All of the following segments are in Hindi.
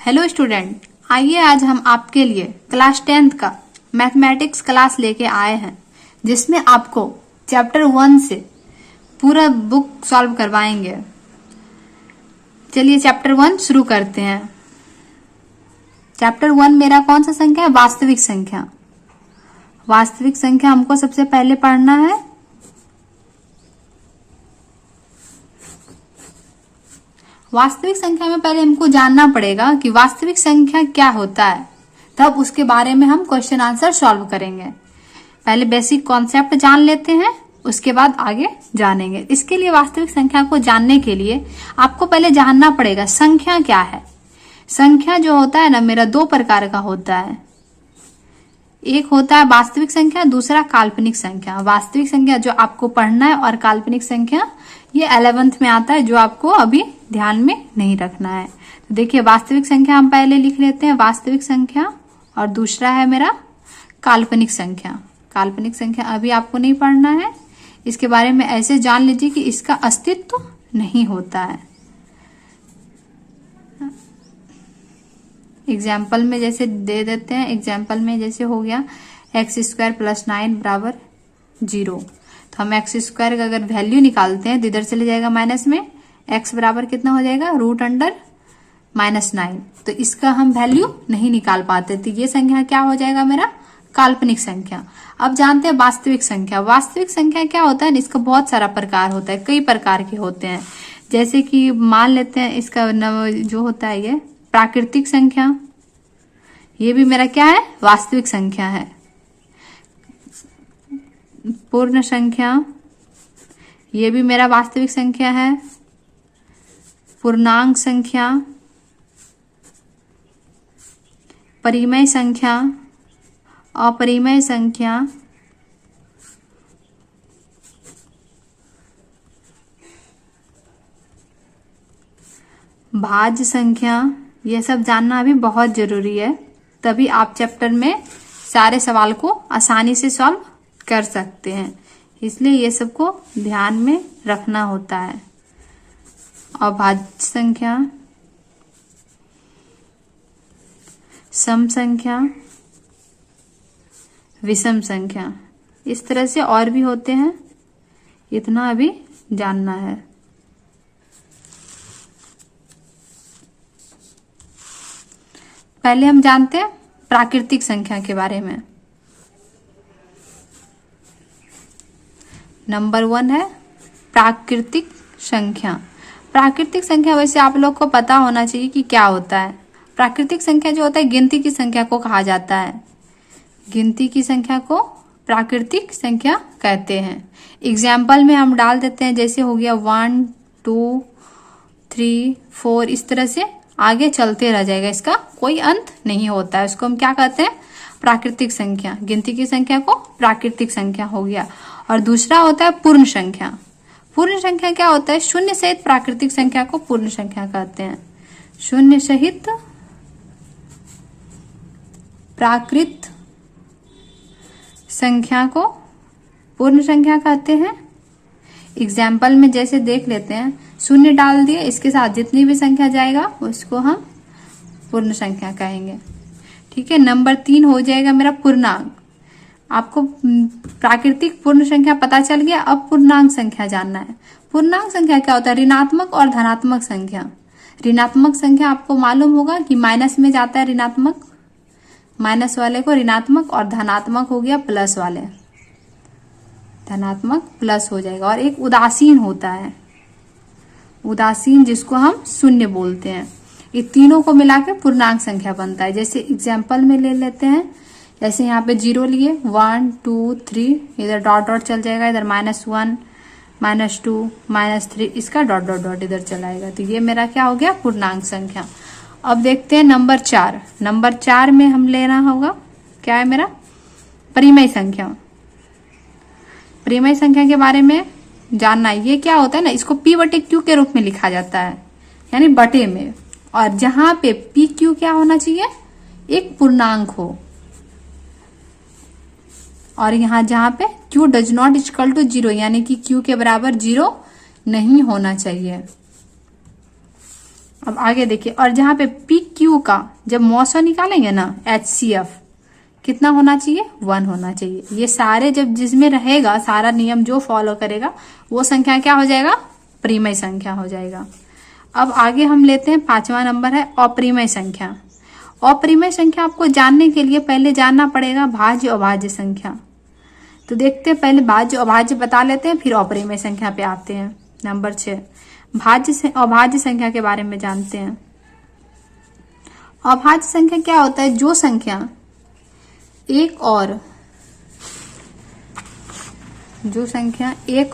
हेलो स्टूडेंट, आइए आज हम आपके लिए क्लास 10th का मैथमेटिक्स क्लास लेके आए हैं, जिसमें आपको चैप्टर 1 से पूरा बुक सॉल्व करवाएंगे। चलिए चैप्टर 1 शुरू करते हैं। चैप्टर 1 मेरा कौन सा संख्या है? वास्तविक संख्या। वास्तविक संख्या हमको सबसे पहले पढ़ना है। वास्तविक संख्या में पहले हमको जानना पड़ेगा कि वास्तविक संख्या क्या होता है, तब उसके बारे में हम क्वेश्चन आंसर सॉल्व करेंगे। पहले बेसिक कॉन्सेप्ट जान लेते हैं, उसके बाद आगे जानेंगे। इसके लिए वास्तविक संख्या को जानने के लिए आपको पहले जानना पड़ेगा संख्या क्या है। संख्या जो होता है ना मेरा दो प्रकार का होता है। एक होता है वास्तविक संख्या, दूसरा काल्पनिक संख्या। वास्तविक संख्या जो आपको पढ़ना है और काल्पनिक संख्या ये 11th में आता है, जो आपको अभी ध्यान में नहीं रखना है। तो देखिए वास्तविक संख्या हम पहले लिख लेते हैं, वास्तविक संख्या, और दूसरा है मेरा काल्पनिक संख्या। काल्पनिक संख्या अभी आपको नहीं पढ़ना है, इसके बारे में ऐसे जान लीजिए कि इसका अस्तित्व नहीं होता है। एग्जाम्पल में जैसे दे देते हैं, एग्जाम्पल में जैसे हो गया x² + 9 बराबर 0। तो हम x² का अगर वैल्यू निकालते हैं तो इधर चले जाएगा माइनस में, x बराबर कितना हो जाएगा √9। तो इसका हम वैल्यू नहीं निकाल पाते, तो ये संख्या क्या हो जाएगा मेरा? काल्पनिक संख्या। अब जानते हैं वास्तविक संख्या। वास्तविक संख्या क्या होता है? इसका बहुत सारा प्रकार होता है, कई प्रकार के होते हैं। जैसे कि मान लेते हैं इसका जो होता है ये प्राकृतिक संख्या, ये भी मेरा क्या है? वास्तविक संख्या है। पूर्ण संख्या, ये भी मेरा वास्तविक संख्या है। पूर्णांक संख्या, परिमेय संख्या, अपरिमेय संख्या, भाज्य संख्या, ये सब जानना अभी बहुत जरूरी है, तभी आप चैप्टर में सारे सवाल को आसानी से सॉल्व कर सकते हैं। इसलिए ये सबको ध्यान में रखना होता है। अभाज्य संख्या, सम संख्या, विषम संख्या, इस तरह से और भी होते हैं, इतना अभी जानना है। पहले हम जानते हैं प्राकृतिक संख्या के बारे में। नंबर 1 है प्राकृतिक संख्या। प्राकृतिक संख्या वैसे आप लोग को पता होना चाहिए कि क्या होता है। प्राकृतिक संख्या जो होता है गिनती की संख्या को कहा जाता है। गिनती की संख्या को प्राकृतिक संख्या कहते हैं। एग्जाम्पल में हम डाल देते हैं, जैसे हो गया 1 2 3 4, इस तरह से आगे चलते रह जाएगा, इसका कोई अंत नहीं होता है। उसको हम क्या कहते हैं? प्राकृतिक संख्या। गिनती की संख्या को प्राकृतिक संख्या हो गया। और दूसरा होता है पूर्ण संख्या। पूर्ण संख्या क्या होता है? शून्य सहित प्राकृतिक संख्या को पूर्ण संख्या कहते हैं। शून्य सहित प्राकृत संख्या को पूर्ण संख्या कहते हैं। एग्जाम्पल में जैसे देख लेते हैं, शून्य डाल दिए, इसके साथ जितनी भी संख्या जाएगा उसको हम पूर्ण संख्या कहेंगे। ठीक है। नंबर 3 हो जाएगा मेरा पूर्णांक। आपको प्राकृतिक पूर्ण संख्या पता चल गया, अब पूर्णांक संख्या जानना है। पूर्णांक संख्या क्या होता है? ऋणात्मक और धनात्मक संख्या। ऋणात्मक संख्या आपको मालूम होगा कि माइनस में जाता है ऋणात्मक, माइनस वाले को ऋणात्मक, और धनात्मक हो गया प्लस वाले, धनात्मक प्लस हो जाएगा। और एक उदासीन होता है, उदासीन जिसको हम शून्य बोलते हैं। ये तीनों को मिला के पूर्णांक संख्या बनता है। जैसे एग्जाम्पल में ले लेते हैं, जैसे यहाँ पे 0 लिए, 1 2 3, इधर डॉट डॉट चल जाएगा, इधर -1 -2 -3, इसका डॉट डॉट डॉट इधर चलाएगा। तो ये मेरा क्या हो गया? पूर्णांक संख्या। अब देखते हैं नंबर 4। नंबर 4 में हम लेना होगा, क्या है मेरा? परिमेय संख्या। परिमेय संख्या के बारे में जानना है। ये क्या होता है ना, इसको P/Q के रूप में लिखा जाता है, यानी बटे में। और जहां पे PQ क्या होना चाहिए? एक पूर्णांक हो। और यहाँ जहां पे Q does not equal to 0, यानी कि Q के बराबर 0 नहीं होना चाहिए। अब आगे देखिए, और जहां पे पी क्यू का जब मौसा निकालेंगे ना, HCF कितना होना चाहिए, 1 होना चाहिए। ये सारे जब जिसमें रहेगा, सारा नियम जो फॉलो करेगा वो संख्या क्या हो जाएगा, परिमेय संख्या हो जाएगा। अब आगे हम लेते हैं 5वां नंबर है अपरिमेय संख्या। अपरिमेय संख्या आपको जानने के लिए पहले जानना पड़ेगा भाज्य अभाज्य संख्या। तो देखते हैं, पहले भाज्य अभाज्य बता लेते हैं, फिर अपरिमेय संख्या पे आते हैं। नंबर 6 भाज्य से अभाज्य संख्या के बारे में जानते हैं। अभाज्य संख्या क्या होता है, जो संख्या एक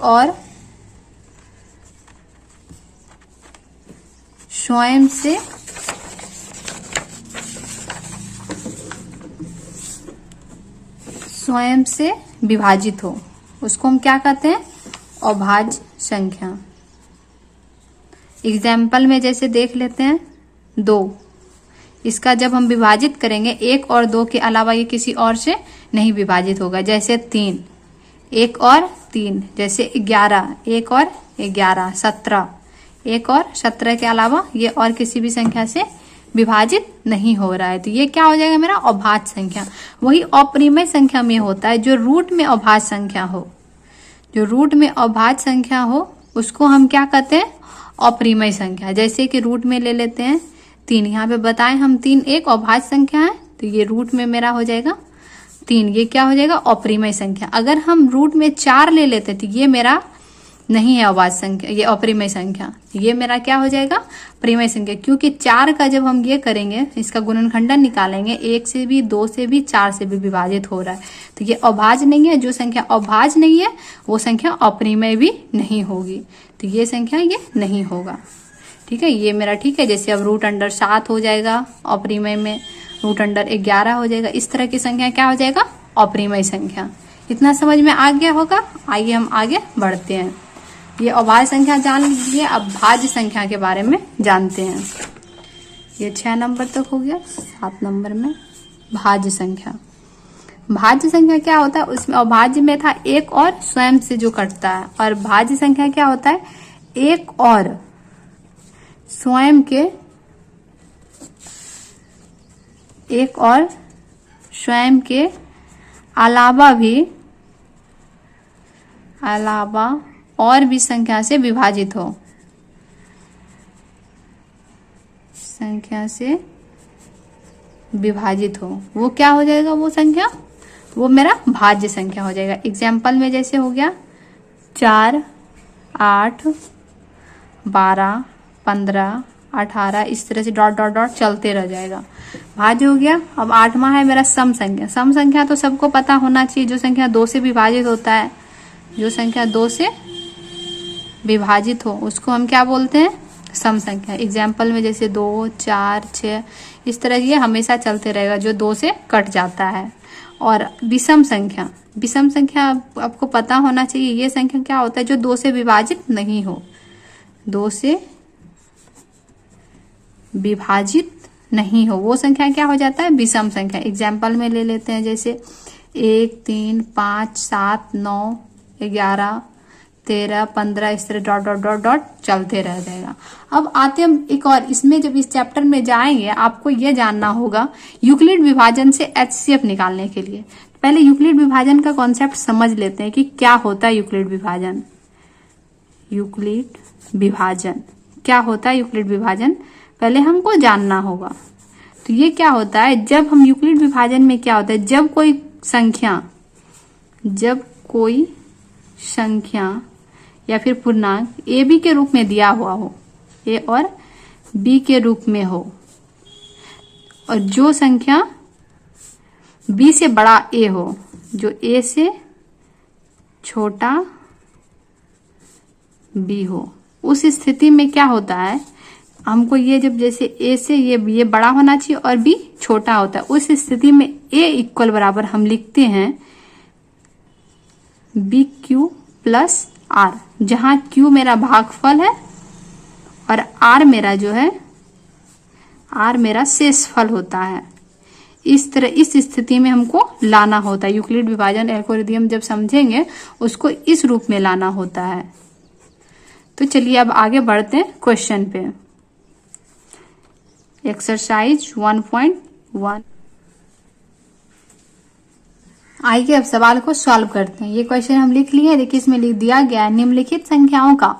और स्वयं से विभाजित हो, उसको हम क्या कहते हैं, अभाज्य संख्या। एग्जाम्पल में जैसे देख लेते हैं 2, इसका जब हम विभाजित करेंगे 1 और 2 के अलावा ये किसी और से नहीं विभाजित होगा। जैसे 3, 1 और 3, जैसे 11, 1 और 11, 17, 1 और 17 के अलावा ये और किसी भी संख्या से विभाजित नहीं हो रहा है। तो ये क्या हो जाएगा, मेरा अभाज्य संख्या। वही अपरिमेय संख्या में होता है जो रूट में अभाज्य संख्या हो, जो रूट में अभाज्य संख्या हो उसको हम क्या कहते हैं, अपरिमेय संख्या। जैसे कि रूट में ले लेते हैं 3, यहाँ पे बताएं हम 3 एक अभाज्य संख्या है, तो ये रूट में मेरा हो जाएगा 3, ये क्या हो जाएगा, अपरिमेय संख्या। अगर हम रूट में 4 ले लेते तो ये मेरा नहीं है अभाज्य संख्या, ये अपरिमेय संख्या। ये मेरा क्या हो जाएगा, परिमेय संख्या, क्योंकि 4 का जब हम ये करेंगे, इसका गुणनखंडन निकालेंगे, 1 से भी, 2 से भी, 4 से भी विभाजित हो रहा है, तो ये अभाज्य नहीं है। जो संख्या अभाज्य नहीं है वो संख्या अपरिमेय भी नहीं होगी, तो ये संख्या ये नहीं होगा। ठीक है, ये मेरा ठीक है। जैसे अब √7 हो जाएगा अपरिमेय में, √11 हो जाएगा। इस तरह की संख्या क्या हो जाएगा, अपरिमेय संख्या। इतना समझ में आ गया होगा। आइए हम आगे बढ़ते हैं। ये अभाज्य संख्या जान लीजिए, अब भाज्य संख्या के बारे में जानते हैं। ये 6 नंबर तक हो गया। 7 नंबर में भाज्य संख्या। भाज्य संख्या क्या होता है, उसमें अभाज्य में था 1 और स्वयं से जो कटता है, और भाज्य संख्या क्या होता है, 1 और स्वयं के, 1 और स्वयं के अलावा और भी संख्या से विभाजित हो, संख्या से विभाजित हो, वो क्या हो जाएगा, वो संख्या, वो मेरा भाज्य संख्या हो जाएगा। एग्जाम्पल में जैसे हो गया 4, 8, 12, 15, 18, इस तरह से डॉट डॉट डॉट चलते रह जाएगा, भाज्य हो गया। अब 8वां है मेरा सम संख्या। सम संख्या तो सबको पता होना चाहिए, जो संख्या 2 से विभाजित होता है, जो संख्या 2 से विभाजित हो उसको हम क्या बोलते हैं, सम संख्या। एग्जाम्पल में जैसे 2, 4, 6, इस तरह ये हमेशा चलते रहेगा, जो 2 से कट जाता है। और विषम संख्या, विषम संख्या आपको पता होना चाहिए, ये संख्या क्या होता है, जो 2 से विभाजित नहीं हो, 2 से विभाजित नहीं हो, वो संख्या क्या हो जाता है, विषम संख्या। एग्जाम्पल में ले लेते हैं जैसे 1, 3, 5, 7, 9, 11, 13, 15, इस तरह डॉट डॉट डॉट डॉट चलते रह जाएगा। अब आते हम एक और, इसमें जब इस चैप्टर में जाएंगे आपको ये जानना होगा यूक्लिड विभाजन से HCF निकालने के लिए। पहले यूक्लिड विभाजन का कॉन्सेप्ट समझ लेते हैं कि क्या होता है यूक्लिड विभाजन। यूक्लिड विभाजन क्या होता है, यूक्लिड विभाजन पहले हमको जानना होगा। तो ये क्या होता है, जब हम यूक्लिड विभाजन में क्या होता है, जब कोई संख्या या फिर पूर्णांक A B के रूप में दिया हुआ हो, A और B के रूप में हो, और जो संख्या B से बड़ा A हो, जो A से छोटा B हो, उस स्थिति में क्या होता है, हमको ये जब जैसे A से ये बड़ा होना चाहिए और B छोटा होता है, उस स्थिति में A इक्वल बराबर हम लिखते हैं BQ प्लस R, जहां Q मेरा भागफल है और R मेरा जो है, R मेरा शेषफल होता है। इस तरह इस स्थिति में हमको लाना होता है। यूक्लिड विभाजन एल्गोरिथम जब समझेंगे उसको इस रूप में लाना होता है। तो चलिए अब आगे बढ़ते हैं क्वेश्चन पे। एक्सरसाइज 1.1। आइए अब सवाल को सॉल्व करते हैं। ये क्वेश्चन हम लिख लिए। देखिए इसमें लिख दिया गया है निम्नलिखित संख्याओं का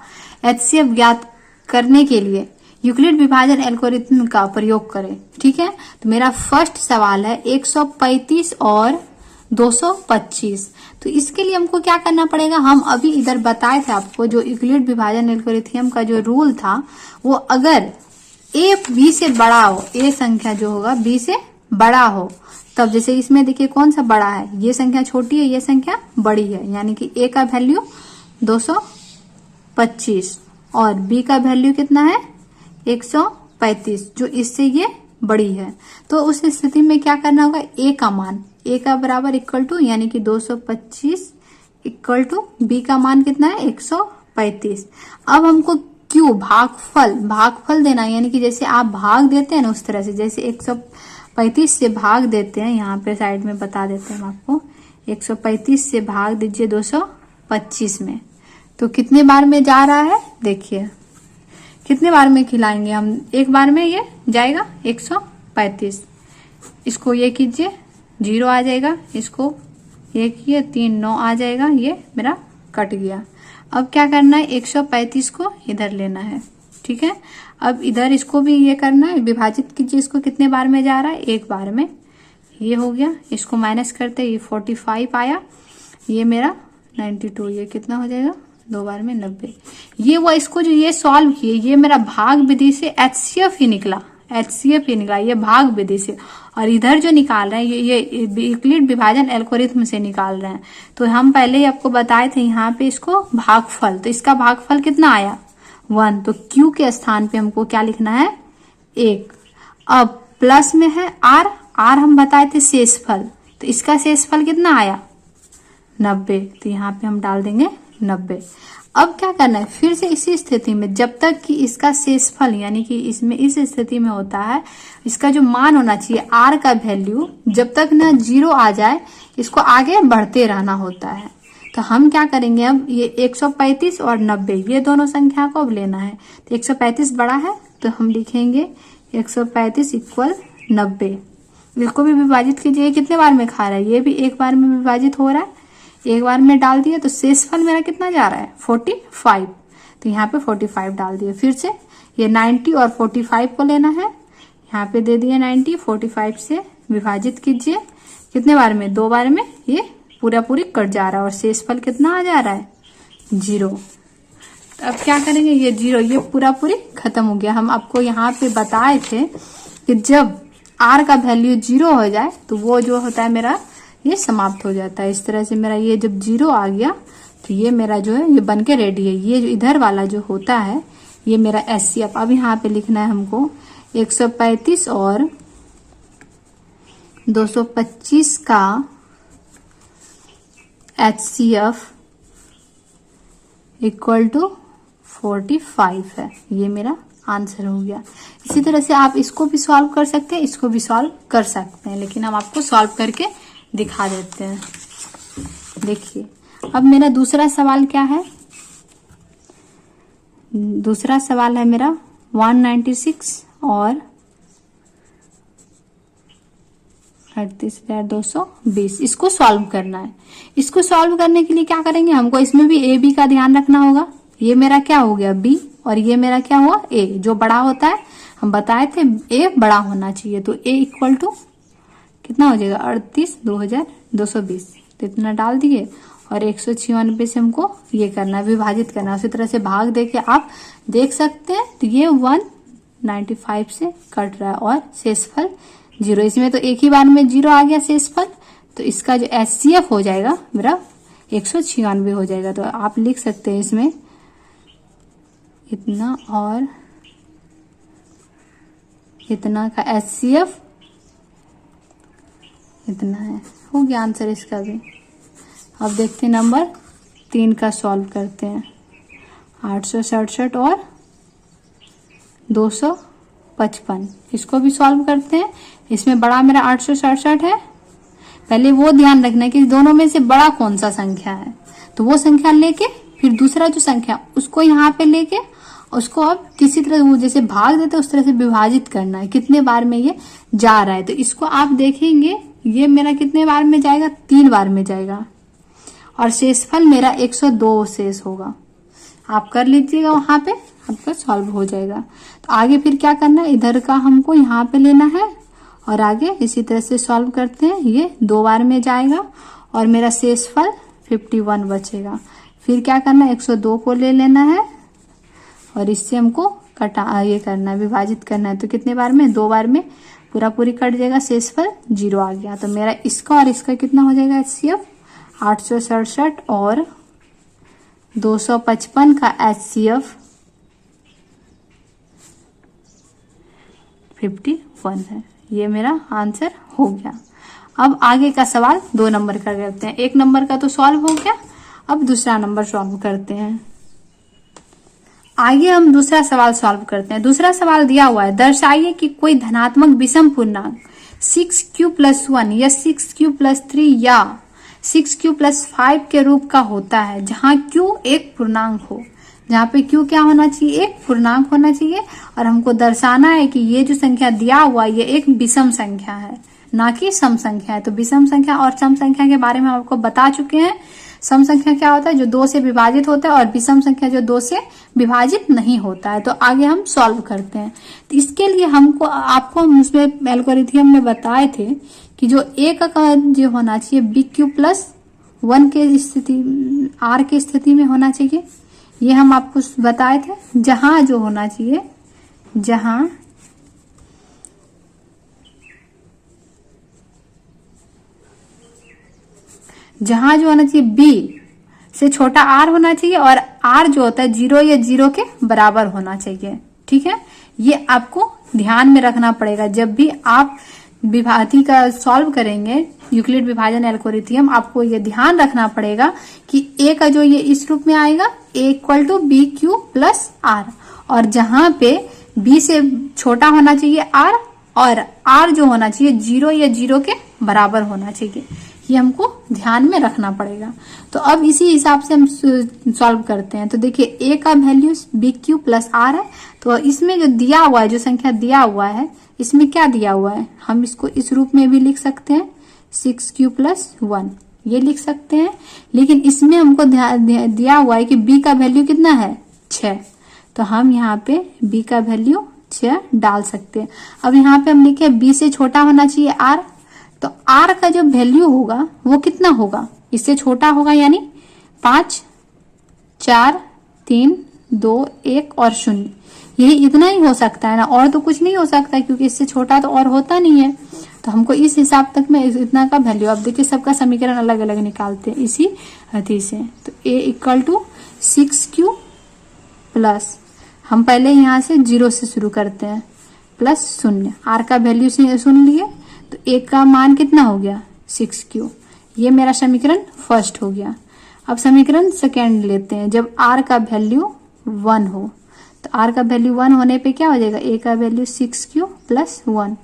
HCF ज्ञात करने के लिए यूक्लिड विभाजन एल्गोरिथम का प्रयोग करें। ठीक है, तो मेरा फर्स्ट सवाल है 135 और 225। तो इसके लिए हमको क्या करना पड़ेगा, हम अभी इधर बताए थे आपको जो यूक्लिड विभाजन एल्गोरिथम का जो रूल था, वो अगर a b से बड़ा हो, a संख्या जो होगा b से बड़ा हो, तब जैसे इसमें देखिए कौन सा बड़ा है, ये संख्या छोटी है, ये संख्या बड़ी है, यानी कि a का वैल्यू 225 और b का वैल्यू कितना है 135, जो इससे ये बड़ी है। तो उस स्थिति में क्या करना होगा, a का मान a का बराबर इक्वल टू यानी कि 225 इक्वल टू b का मान कितना है 135। अब हमको क्यों भागफल देना है, यानी कि जैसे आप भाग देते हैं ना उस तरह से, जैसे 135 से भाग देते हैं, यहाँ पे साइड में बता देते हैं हम आपको, 135 से भाग दीजिए 225 में, तो कितने बार में जा रहा है, देखिए कितने बार में खिलाएंगे हम, एक बार में ये जाएगा 135, इसको ये कीजिए 0 आ जाएगा, इसको ये किए 3 9 आ जाएगा, ये मेरा कट गया। अब क्या करना है, 135 को इधर लेना है। ठीक है, अब इधर इसको भी ये करना है, विभाजित कीजिए, इसको कितने बार में जा रहा है, एक बार में, ये हो गया। इसको माइनस करते ये 45 आया, ये मेरा 92, ये कितना हो जाएगा 2 बार में 90। ये वो इसको जो ये सॉल्व किए, ये मेरा भाग विधि से HCF ही निकला, ये भाग विधि से। और इधर जो निकाल रहे हैं ये यूक्लिड विभाजन एल्गोरिथम से निकाल रहे हैं। तो हम पहले ही आपको बताए थे यहाँ पे इसको भागफल, तो इसका भागफल कितना आया 1, तो Q के स्थान पे हमको क्या लिखना है 1। अब प्लस में है R हम बताए थे शेषफल, तो इसका शेषफल कितना आया 90, तो यहाँ पे हम डाल देंगे 90। अब क्या करना है, फिर से इसी स्थिति में जब तक कि इसका शेषफल यानी कि इसमें इस स्थिति में होता है, इसका जो मान होना चाहिए R का वैल्यू जब तक ना 0 आ जाए, इसको आगे बढ़ते रहना होता है। तो हम क्या करेंगे, अब ये 135 और 90 ये दोनों संख्या को अब लेना है, तो 135 बड़ा है तो हम लिखेंगे 135 इक्वल 90। इसको भी विभाजित कीजिए, कितने बार में खा रहा है, ये भी एक बार में विभाजित हो रहा है, एक बार में डाल दिया, तो शेषफल मेरा कितना जा रहा है 45, तो यहाँ पे 45 डाल दिए। फिर से ये 90 और 45 को लेना है, यहाँ पे दे दिए 90, 45 से विभाजित कीजिए, कितने बार में 2 बार में, ये पूरी कट जा रहा है और शेषफल कितना आ जा रहा है 0। तो अब क्या करेंगे, ये 0 ये पूरी खत्म हो गया। हम आपको यहाँ पे बताए थे कि जब R का वैल्यू 0 हो जाए तो वो जो होता है मेरा ये समाप्त हो जाता है। इस तरह से मेरा ये जब 0 आ गया तो ये मेरा जो है ये बन के रेडी है। ये जो इधर वाला जो होता है ये मेरा HCF। अब यहाँ पे लिखना है हमको 135 और 225 का HCF इक्वल टू 45 है, ये मेरा आंसर हो गया। इसी तरह से आप इसको भी सॉल्व कर सकते हैं, इसको भी सॉल्व कर सकते हैं, लेकिन हम आपको सॉल्व करके दिखा देते हैं। देखिए अब मेरा दूसरा सवाल क्या है, दूसरा सवाल है मेरा 196 और 38,220, इसको सॉल्व करना है। इसको सॉल्व करने के लिए क्या करेंगे, हमको इसमें भी ए बी का ध्यान रखना होगा। ये मेरा क्या हो गया बी और ये मेरा क्या हुआ ए, जो बड़ा होता है हम बताए थे ए बड़ा होना चाहिए, तो ए इक्वल टू कितना हो जाएगा 38,220, तो इतना डाल दिए और 196 से हमको ये करना विभाजित करना। उसी तरह से भाग देके आप देख सकते हैं, तो ये 195 से कट रहा है और शेषफल 0। इसमें तो एक ही बार में 0 आ गया शेषफल, तो इसका जो HCF हो जाएगा मेरा 196 हो जाएगा। तो आप लिख सकते हैं इसमें इतना और इतना का HCF इतना है, हो गया आंसर इसका भी। अब देखते हैं नंबर 3 का सॉल्व करते हैं। 867 और 255, इसको भी सॉल्व करते हैं। इसमें बड़ा मेरा 867 है, पहले वो ध्यान रखना है कि दोनों में से बड़ा कौन सा संख्या है, तो वो संख्या लेके फिर दूसरा जो संख्या उसको यहाँ पे लेके उसको अब किसी तरह वो जैसे भाग देते उस तरह से विभाजित करना है, कितने बार में ये जा रहा है। तो इसको आप देखेंगे ये मेरा कितने बार में जाएगा, 3 बार में जाएगा और शेषफल मेरा 102 शेष होगा। आप कर लीजिएगा, वहां पे आपका सॉल्व हो जाएगा। तो आगे फिर क्या करना है, इधर का हमको यहाँ पे लेना है और आगे इसी तरह से सॉल्व करते हैं। ये 2 बार में जाएगा और मेरा शेषफल 51 बचेगा। फिर क्या करना है, 102 को ले लेना है और इससे हमको ये करना है, विभाजित करना है। तो कितने बार में, 2 बार में पूरा पूरी कट जाएगा, शेषफल 0 आ गया। तो मेरा इसका और इसका कितना हो जाएगा HCF 867 और 255 का HCF 51 है। ये मेरा आंसर हो गया। अब आगे का सवाल 2 नंबर का करते हैं। 1 नंबर का तो सॉल्व हो गया, अब दूसरा नंबर सॉल्व करते हैं। आगे हम दूसरा सवाल सॉल्व करते हैं। दूसरा सवाल दिया हुआ है, दर्शाइए कि कोई धनात्मक विषम पूर्णांक 6q+1 या 6q+3 या 6q+5 के रूप का होता है, जहां q एक पूर्णांक हो। जहाँ पे q क्या होना चाहिए, एक पूर्णांक होना चाहिए और हमको दर्शाना है कि ये जो संख्या दिया हुआ ये एक विषम संख्या है, ना कि सम संख्या है। तो विषम संख्या और सम संख्या के बारे में आपको बता चुके हैं। सम संख्या क्या होता है, जो 2 से विभाजित होता है, और विषम संख्या जो 2 से विभाजित नहीं होता है। तो आगे हम सॉल्व करते हैं। तो इसके लिए हमको आपको हम उसमें एल्गोरिथम में बताए थे कि जो एक का जो होना चाहिए BQ+1 के स्थिति, R की स्थिति में होना चाहिए, ये हम आपको बताए थे। जहां जो होना चाहिए, जहां जो होना चाहिए B से छोटा R होना चाहिए और R जो होता है 0 या 0 के बराबर होना चाहिए। ठीक है, ये आपको ध्यान में रखना पड़ेगा जब भी आप विभाजन का सॉल्व करेंगे, यूक्लिड विभाजन एल्गोरिथम। आपको ये ध्यान रखना पड़ेगा कि A का जो ये इस रूप में आएगा A = BQ+R, और जहां पे B से छोटा होना चाहिए R और R जो होना चाहिए 0 या 0 के बराबर होना चाहिए। ये हमको ध्यान में रखना पड़ेगा। तो अब इसी हिसाब से हम सॉल्व करते हैं। तो देखिए A का वैल्यू BQ+R है, तो इसमें जो दिया हुआ है, जो संख्या दिया हुआ है, इसमें क्या दिया हुआ है, हम इसको इस रूप में भी लिख सकते हैं 6q+1, ये लिख सकते हैं। लेकिन इसमें हमको दिया हुआ है कि B का वैल्यू कितना है, 6, तो हम यहाँ पे B का वैल्यू 6 डाल सकते हैं। अब यहाँ पे हम लिखे B से छोटा होना चाहिए R, तो R का जो वैल्यू होगा वो कितना होगा, इससे छोटा होगा, यानी 5, 4, 3, 2, 1 और 0। यही इतना ही हो सकता है ना, और तो कुछ नहीं हो सकता, क्योंकि इससे छोटा तो और होता नहीं है। तो हमको इस हिसाब तक में इतना का वैल्यू, अब देखिए सबका समीकरण अलग अलग निकालते हैं इसी हथी से। तो A = 6q+, हम पहले यहाँ से 0 से शुरू करते हैं, +0, R का वैल्यू सुन लिए, तो A का मान कितना हो गया, 6q। ये मेरा समीकरण फर्स्ट हो गया। अब समीकरण सेकेंड लेते हैं। जब R का वैल्यू 1 हो, तो R का वैल्यू 1 होने पे क्या हो जाएगा, A का वैल्यू 6q+1,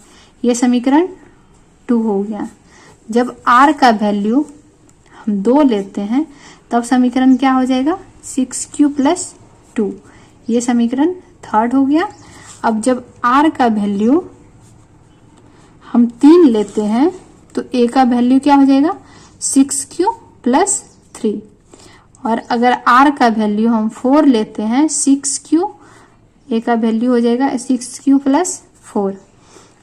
ये समीकरण 2 हो गया। जब R का वैल्यू हम 2 लेते हैं, तब समीकरण क्या हो जाएगा, 6q+2, ये समीकरण थर्ड हो गया। अब जब R का वैल्यू हम 3 लेते हैं, तो A का वैल्यू क्या हो जाएगा, 6q+3, और अगर R का वैल्यू हम 4 लेते हैं, 6q, A का वैल्यू हो जाएगा 6q+4।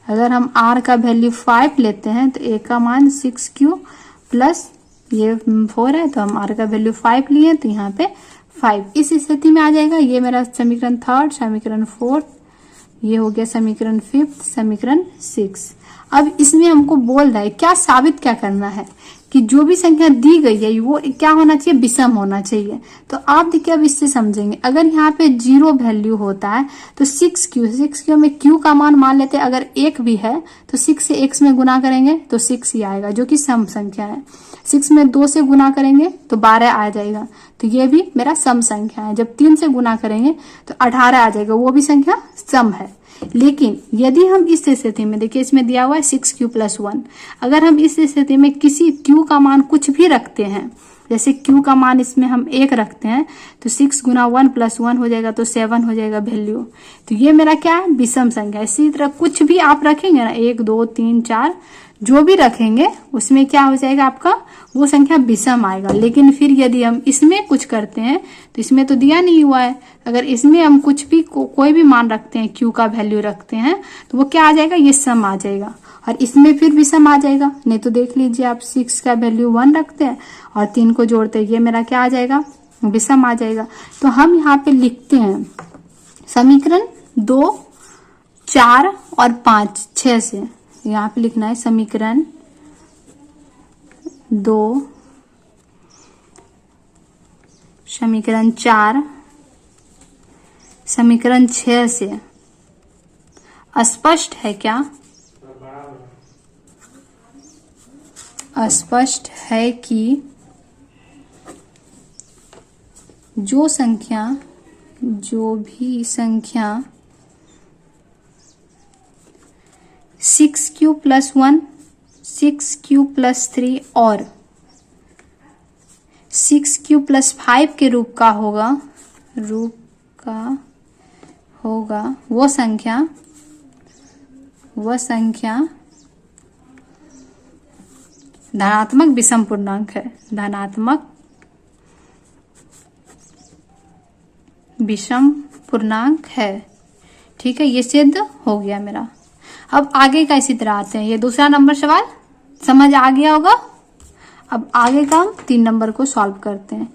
अगर हम R का वैल्यू 5 लेते हैं, तो A का मान 6q+4 है, तो हम R का वैल्यू 5 लिए, तो यहाँ पे 5 इस स्थिति में आ जाएगा। ये मेरा समीकरण थर्ड, समीकरण फोर्थ, ये हो गया समीकरण फिफ्थ, समीकरण 6। अब इसमें हमको बोल रहा है क्या साबित क्या करना है कि जो भी संख्या दी गई है वो क्या होना चाहिए, विषम होना चाहिए। तो आप देखिए अब इससे समझेंगे। अगर यहाँ पे 0 वैल्यू होता है तो 6q में q का मान लेते हैं, अगर 1 भी है तो 6 से x में गुना करेंगे तो 6 ही आएगा, जो कि सम संख्या है। 6 में 2 से गुना करेंगे तो 12 आ जाएगा, तो ये भी मेरा सम संख्या है। जब 3 से गुना करेंगे तो 18 आ जाएगा, वो भी संख्या सम है। लेकिन यदि हम इस स्थिति में, देखिए इसमें दिया हुआ है 6q+1, अगर हम इस स्थिति में किसी q का मान कुछ भी रखते हैं जैसे Q का मान इसमें हम 1 रखते हैं तो 6 गुना 1 प्लस 1 हो जाएगा तो 7 हो जाएगा वैल्यू। तो ये मेरा क्या है, विषम संख्या। इसी तरह कुछ भी आप रखेंगे ना, 1 2 3 4 जो भी रखेंगे उसमें क्या हो जाएगा आपका, वो संख्या विषम आएगा। लेकिन फिर यदि हम इसमें कुछ करते हैं तो इसमें तो दिया नहीं हुआ है, अगर इसमें हम कुछ भी कोई भी मान रखते हैं, Q का वैल्यू रखते हैं तो वो क्या आ जाएगा, ये सम आ जाएगा। और इसमें फिर विषम आ जाएगा। नहीं तो देख लीजिए आप 6 का वैल्यू 1 रखते हैं और 3 को जोड़ते हैं, ये मेरा क्या आ जाएगा, विषम आ जाएगा। तो हम यहाँ पे लिखते हैं समीकरण 2 4 और 5 6 से यहाँ पे लिखना है समीकरण 2 समीकरण 4 समीकरण 6 से। अस्पष्ट है क्या, अस्पष्ट है कि जो भी संख्या 6Q प्लस 1 6Q प्लस 3 और 6Q प्लस 5 के रूप का होगा वो संख्या धनात्मक विषम पूर्णांक है, धनात्मक विषम पूर्णांक है। ठीक है, ये सिद्ध हो गया मेरा। अब आगे का इसी तरह आते हैं, ये दूसरा नंबर सवाल समझ आ गया होगा। अब आगे का हम 3 नंबर को सॉल्व करते हैं।